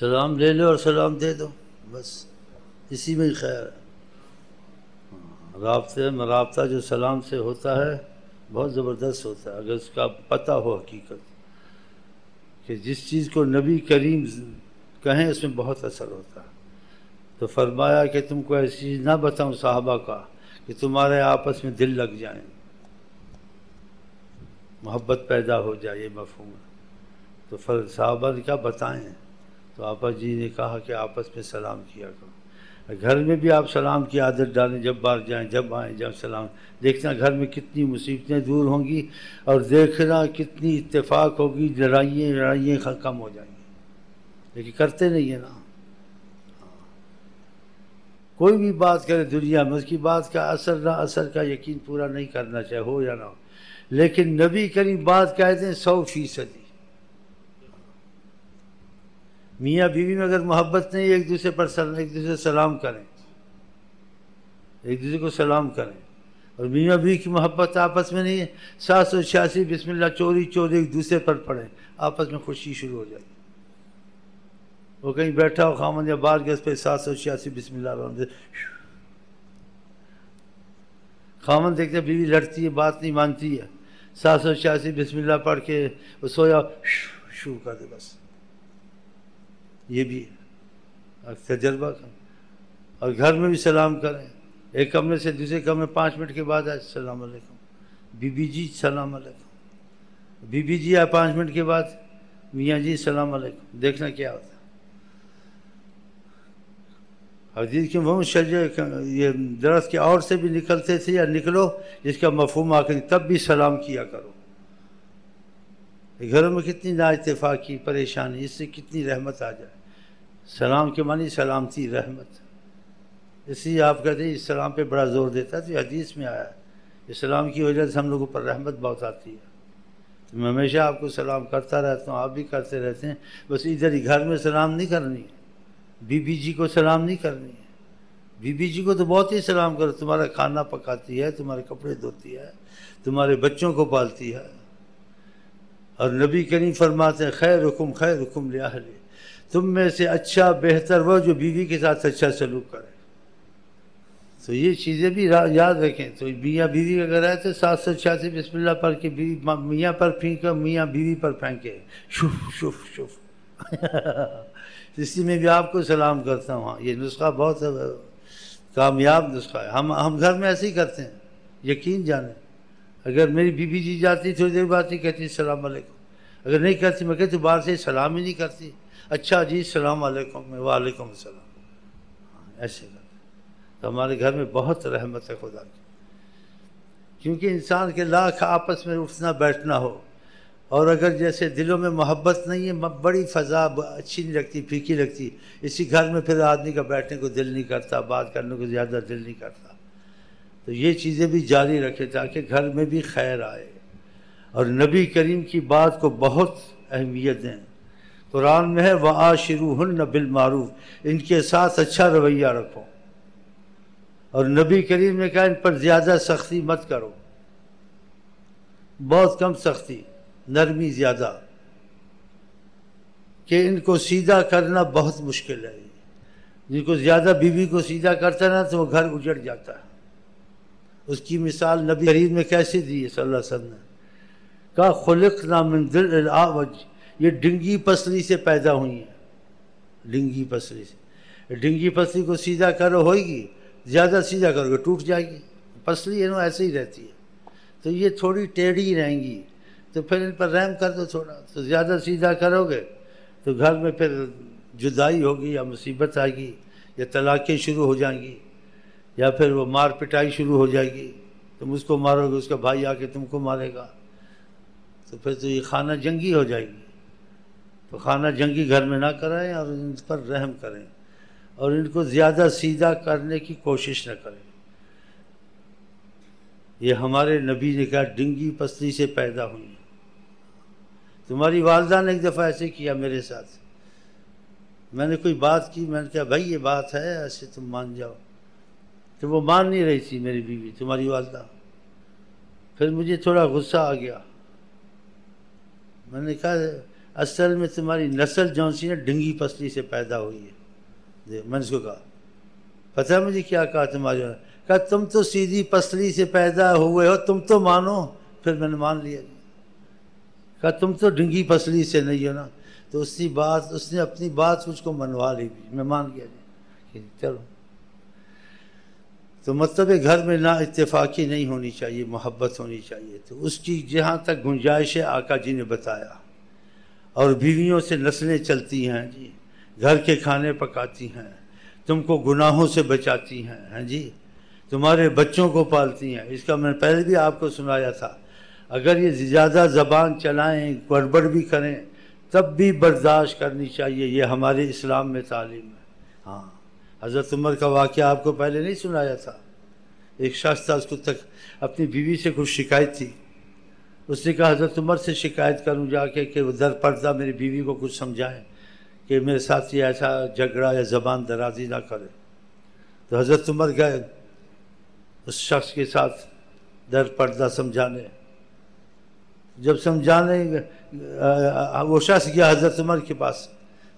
سلام لے لو اور سلام دے دو، بس اسی میں ہی خیر ہے۔ رابطہ جو سلام سے ہوتا ہے بہت زبردست ہوتا ہے، اگر اس کا پتہ ہو حقیقت کہ جس چیز کو نبی کریم کہیں اس میں بہت اثر ہوتا ہے۔ تو فرمایا کہ تم کو ایسی چیز نہ بتاؤں صحابہ کا کہ تمہارے آپس میں دل لگ جائیں، محبت پیدا ہو جائے، یہ مفہوم ہے۔ تو صحابہ نے کیا بتائیں، تو آپا جی نے کہا کہ آپس میں سلام کیا کرو۔ گھر میں بھی آپ سلام کی عادت ڈالیں، جب باہر جائیں، جب آئیں، جب سلام۔ دیکھنا گھر میں کتنی مصیبتیں دور ہوں گی، اور دیکھنا کتنی اتفاق ہوگی، لڑائیاں کم ہو جائیں گی، لیکن کرتے نہیں ہیں نا۔ کوئی بھی بات کرے دنیا میں، اس کی بات کا اثر نہ اثر کا یقین پورا نہیں کرنا چاہے ہو یا نہ ہو، لیکن نبی کریم بات کہتے ہیں 100%۔ میاں بیوی میں اگر محبت نہیں، ایک دوسرے سے سلام کریں، ایک دوسرے کو سلام کریں۔ اور میاں بیوی کی محبت آپس میں نہیں ہے، 786 بسم اللہ چوری ایک دوسرے پر پڑھیں، آپس میں خوشی شروع ہو جائے گی۔ وہ کہیں بیٹھا ہو خامن یا بار گیس پہ 786 بسم اللہ الرحمن الرحیم، خامن دیکھتے بیوی لڑتی ہے، بات نہیں مانتی ہے، 786 بسم اللہ پڑھ کے وہ سویا شروع کر دے، بس یہ بھی ہے تجربہ کا۔ اور گھر میں بھی سلام کریں، ایک کمرے سے دوسرے کمرے 5 منٹ کے بعد آئے السلام علیکم، بی بی جی السلام علیکم، بی بی جی آئے 5 منٹ کے بعد میاں جی السلام علیکم، دیکھنا کیا ہوتا ہے۔ حدیث کے یہ درخت کے اور سے بھی نکلتے تھے، یا نکلو جس کا مفہوم آخر تب بھی سلام کیا کرو۔ گھروں میں کتنی نا اتفاقی، پریشانی، اس سے کتنی رحمت آ جائے۔ سلام کے معنی سلامتی، رحمت، اس لیے آپ کہتے ہیں اسلام پہ بڑا زور دیتا ہے، تو حدیث میں آیا ہے اسلام کی وجہ سے ہم لوگوں پر رحمت بہت آتی ہے۔ تو میں ہمیشہ آپ کو سلام کرتا رہتا ہوں، آپ بھی کرتے رہتے ہیں، بس ادھر ہی گھر میں سلام نہیں کرنی ہے، بی بی جی کو سلام نہیں کرنی ہے۔ بی بی جی کو تو بہت ہی سلام کرو، تمہارا کھانا پکاتی ہے، تمہارے کپڑے دھوتی ہے، تمہارے بچوں کو پالتی ہے۔ اور نبی کریم فرماتے ہیں خیرکم لأہلہ، تم میں سے اچھا بہتر وہ جو بیوی کے ساتھ اچھا سلوک کرے۔ تو یہ چیزیں بھی یاد رکھیں۔ تو میاں بیوی اگر ہے تو 786 بسم اللہ پڑھ کے میاں پر پھینکو، میاں بیوی پر پھینکے، شف اسی میں بھی آپ کو سلام کرتا ہوں۔ یہ نسخہ بہت کامیاب نسخہ ہے، ہم گھر میں ایسے ہی کرتے ہیں، یقین جانیں۔ اگر میری بی بی جی جاتی تھوڑی دیر بعد ہی کہتی السلام علیکم، اگر نہیں کرتی میں کہتی باہر سے سلام ہی نہیں کرتی، اچھا جی السلام علیکم، وعلیکم السلام، ایسے کرتے۔ تو ہمارے گھر میں بہت رحمت ہے خدا کی، کیونکہ انسان کے لاکھ آپس میں اٹھنا بیٹھنا ہو، اور اگر جیسے دلوں میں محبت نہیں ہے، بڑی فضا اچھی نہیں لگتی، پھیکی لگتی، اسی گھر میں پھر آدمی کا بیٹھنے کو دل نہیں کرتا، بات کرنے کو زیادہ دل نہیں کرتا۔ تو یہ چیزیں بھی جاری رکھے تاکہ گھر میں بھی خیر آئے، اور نبی کریم کی بات کو بہت اہمیت دیں۔ قرآن میں ہے وَعَاشِرُوهُنَّ بِالْمَعْرُوفِ، ان کے ساتھ اچھا رویہ رکھو، اور نبی کریم نے کہا ان پر زیادہ سختی مت کرو، بہت کم سختی، نرمی زیادہ، کہ ان کو سیدھا کرنا بہت مشکل ہے۔ جن کو زیادہ بیوی کو سیدھا کرتا نا تو وہ گھر اجڑ جاتا ہے۔ اس کی مثال نبی کریم نے کیسے دی ہے صلی اللہ علیہ وسلم نے کہا خلقنا من ضلع الاعوج، یہ ڈنگی پسلی سے پیدا ہوئی ہیں، ڈنگی پسلی سے۔ ڈنگی پسلی کو سیدھا کرو ہوئے گی، زیادہ سیدھا کرو گے ٹوٹ جائے گی، پسلی ہے نا ایسے ہی رہتی ہے، تو یہ تھوڑی ٹیڑھی رہیں گی، تو پھر ان پر رحم کر دو تھوڑا، تو زیادہ سیدھا کرو گے تو گھر میں پھر جدائی ہوگی، یا مصیبت آئے گی، یا طلاقیں شروع ہو جائیں گی، یا پھر وہ مار پٹائی شروع ہو جائے گی، تم اس کو مارو گے، اس کا بھائی آ کے تم کو مارے گا، تو پھر تو یہ خانہ جنگی ہو جائے گی۔ تو خانہ جنگی گھر میں نہ کرائیں، اور ان پر رحم کریں، اور ان کو زیادہ سیدھا کرنے کی کوشش نہ کریں۔ یہ ہمارے نبی نے کہا ڈنگی پسلی سے پیدا ہوئی۔ تمہاری والدہ نے ایک دفعہ ایسے کیا میرے ساتھ، میں نے کوئی بات کی، میں نے کہا بھائی یہ بات ہے ایسے تم مان جاؤ، تو وہ مان نہیں رہی تھی میری بیوی، تمہاری والدہ۔ پھر مجھے تھوڑا غصہ آ گیا، میں نے کہا اصل میں تمہاری نسل جون سی نا ڈنگی پسلی سے پیدا ہوئی ہے. میں نے اس کو کہا پتہ ہے مجھے کیا کہا تمہارے؟ کہا تم تو سیدھی پسلی سے پیدا ہوئے ہو، تم تو مانو. پھر میں نے مان لیا. کہا تم تو ڈنگی پسلی سے نہیں ہو نا. تو اس نے اپنی بات مجھ کو منوا لی. میں مان گیا کہ چلو. تو مطلب گھر میں نا اتفاقی نہیں ہونی چاہیے، محبت ہونی چاہیے. تو اس کی جہاں تک گنجائش ہے آقا جی نے بتایا. اور بیویوں سے نسلیں چلتی ہیں جی، گھر کے کھانے پکاتی ہیں، تم کو گناہوں سے بچاتی ہیں جی، تمہارے بچوں کو پالتی ہیں. اس کا میں نے پہلے بھی آپ کو سنایا تھا. اگر یہ زیادہ زبان چلائیں، گڑبڑ بھی کریں، تب بھی برداشت کرنی چاہیے. یہ ہمارے اسلام میں تعلیم ہے. ہاں، حضرت عمر کا واقعہ آپ کو پہلے نہیں سنایا تھا. ایک شخص تھا، اس کو تک اپنی بیوی سے کچھ شکایت تھی. اس نے کہا حضرت عمر سے شکایت کروں جا کے کہ وہ در پردہ میری بیوی کو کچھ سمجھائیں کہ میرے ساتھ یہ ایسا جھگڑا یا زبان درازی نہ کرے. تو حضرت عمر گئے اس شخص کے ساتھ در پردہ سمجھانے. جب سمجھانے وہ شخص گیا حضرت عمر کے پاس.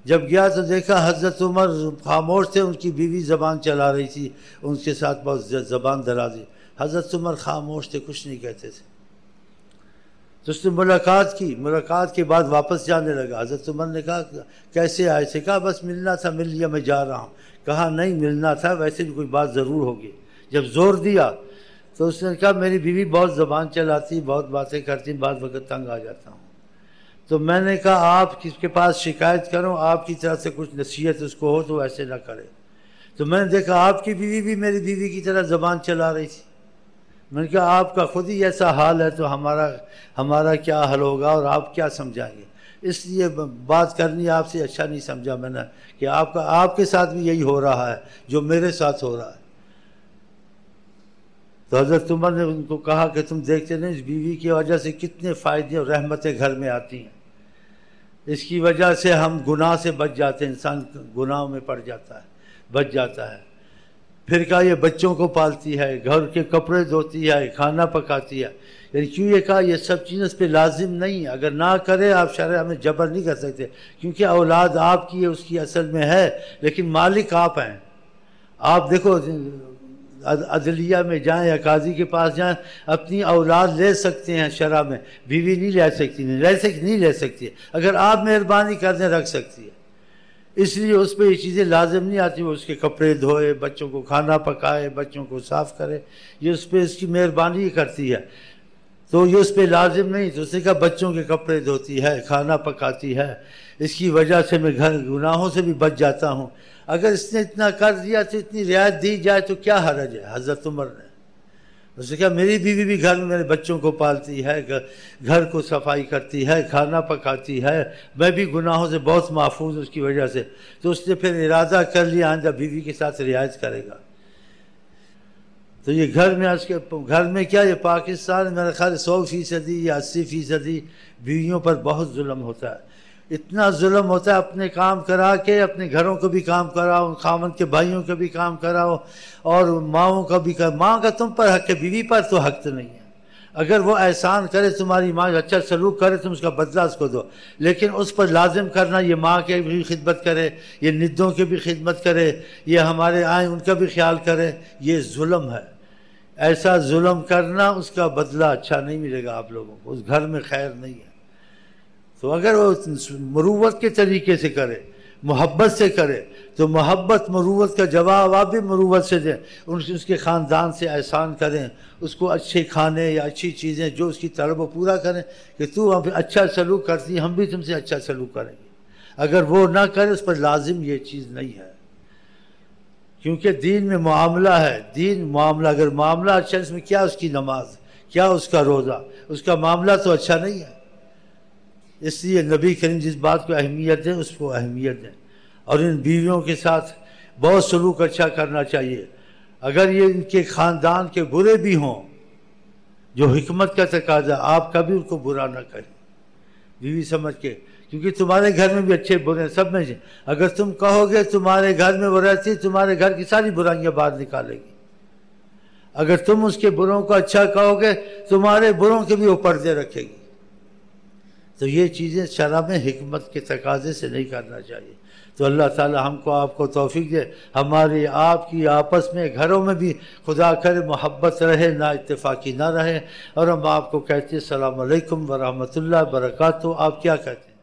جب گیا تو دیکھا حضرت عمر خاموش تھے، ان کی بیوی زبان چلا رہی تھی، ان کے ساتھ بہت زبان درازی. حضرت عمر خاموش تھے، کچھ نہیں کہتے تھے. تو اس نے ملاقات کی. ملاقات کے بعد واپس جانے لگا. حضرت عمر نے کہا کیسے آئے تھے؟ کہا بس ملنا تھا، مل لیا، میں جا رہا ہوں. کہا نہیں ملنا تھا، ویسے بھی کوئی بات ضرور ہوگی. جب زور دیا تو اس نے کہا میری بیوی بہت زبان چلاتی، بہت باتیں کرتی، بعض وقت تنگ آ جاتا ہوں. تو میں نے کہا آپ کس کے پاس شکایت کروں؟ آپ کی طرف سے کچھ نصیحت اس کو ہو تو ایسے نہ کرے. تو میں نے دیکھا آپ کی بیوی بھی میری بیوی کی طرح زبان چلا رہی تھی. میں نے کہا آپ کا خود ہی ایسا حال ہے تو ہمارا کیا حل ہوگا اور آپ کیا سمجھائیں گے؟ اس لیے بات کرنی آپ سے اچھا نہیں سمجھا میں نے کہ آپ کے ساتھ بھی یہی ہو رہا ہے جو میرے ساتھ ہو رہا ہے. تو حضرت عمر نے ان کو کہا کہ تم دیکھتے نہیں اس بیوی کی وجہ سے کتنے فائدے اور رحمتیں گھر میں آتی ہیں. اس کی وجہ سے ہم گناہ سے بچ جاتے ہیں، انسان گناہوں میں پڑ جاتا ہے، بچ جاتا ہے. پھر کہا یہ بچوں کو پالتی ہے، گھر کے کپڑے دھوتی ہے، کھانا پکاتی ہے. یعنی کیوں یہ کہا یہ سب چیزیں اس پہ لازم نہیں ہے. اگر نہ کرے آپ شرع میں جبر نہیں کر سکتے، کیونکہ اولاد آپ کی ہے، اس کی اصل میں ہے، لیکن مالک آپ ہیں. آپ دیکھو عدلیہ میں جائیں یا قاضی کے پاس جائیں، اپنی اولاد لے سکتے ہیں شرع میں، بیوی نہیں لے سکتی. اگر آپ مہربانی کر دیں رکھ سکتی ہے. اس لیے اس پہ یہ چیزیں لازم نہیں آتی. وہ اس کے کپڑے دھوئے، بچوں کو کھانا پکائے، بچوں کو صاف کرے، یہ اس پہ اس کی مہربانی کرتی ہے. تو یہ اس پہ لازم نہیں. تو اس نے کہا بچوں کے کپڑے دھوتی ہے، کھانا پکاتی ہے، اس کی وجہ سے میں گھر گناہوں سے بھی بچ جاتا ہوں. اگر اس نے اتنا کر دیا تو اتنی رعایت دی جائے تو کیا حرج ہے؟ حضرت عمر نے اس نے کہا میری بیوی بھی گھر میں میرے بچوں کو پالتی ہے، گھر کو صفائی کرتی ہے، کھانا پکاتی ہے، میں بھی گناہوں سے بہت محفوظ اس کی وجہ سے. تو اس نے پھر ارادہ کر لیا آئندہ بیوی کے ساتھ رعایت کرے گا. تو یہ گھر میں کیا یہ پاکستان میرا خیال 100% یا 80% بیویوں پر بہت ظلم ہوتا ہے. اتنا ظلم ہوتا ہے، اپنے کام کرا کے اپنے گھروں کو بھی کام کراؤ، خاوند کے بھائیوں کو بھی کام کراؤ، اور ماؤں کا بھی ماں کا تم پر حق ہے، بیوی پر تو حق تو نہیں ہے. اگر وہ احسان کرے تمہاری ماں اچھا سلوک کرے تم اس کا بدلہ اس کو دو، لیکن اس پر لازم کرنا یہ ماں کے بھی خدمت کرے، یہ ندوں کی بھی خدمت کرے، یہ ہمارے آئیں ان کا بھی خیال کرے، یہ ظلم ہے. ایسا ظلم کرنا اس کا بدلہ اچھا نہیں ملے گا آپ لوگوں کو، اس گھر میں خیر نہیں ہے. تو اگر وہ مروت کے طریقے سے کرے، محبت سے کرے، تو محبت مروت کا جواب آپ بھی مروت سے دیں. اس کے خاندان سے احسان کریں، اس کو اچھے کھانے یا اچھی چیزیں جو اس کی طلب وہ پورا کریں کہ تو ہم اچھا سلوک کرتی، ہم بھی تم سے اچھا سلوک کریں گے. اگر وہ نہ کرے اس پر لازم یہ چیز نہیں ہے، کیونکہ دین میں معاملہ ہے. دین معاملہ، اگر معاملہ اچھا اس میں کیا اس کی نماز، کیا اس کا روزہ، اس کا معاملہ تو اچھا نہیں ہے. اس لیے نبی کریم جس بات کو اہمیت دیں اس کو اہمیت دیں. اور ان بیویوں کے ساتھ بہت سلوک اچھا کرنا چاہیے. اگر یہ ان کے خاندان کے برے بھی ہوں، جو حکمت کا تقاضا، آپ کبھی ان کو برا نہ کریں بیوی سمجھ کے، کیونکہ تمہارے گھر میں بھی اچھے برے سب میں سے. اگر تم کہو گے تمہارے گھر میں وہ رہتی، تمہارے گھر کی ساری برائیاں باہر نکالے گی. اگر تم اس کے بروں کو اچھا کہو گے، تمہارے بروں کے بھی وہ پردے رکھے گی. تو یہ چیزیں شرع میں حکمت کے تقاضے سے نہیں کرنا چاہیے۔ تو اللہ تعالی ہم کو آپ کو توفیق دے، ہماری آپ کی آپس میں گھروں میں بھی خدا کرے محبت رہے، نا اتفاقی نہ رہے۔ اور ہم آپ کو کہتے ہیں السلام علیکم ورحمۃ اللہ وبرکاتہ۔ آپ کیا کہتے ہیں؟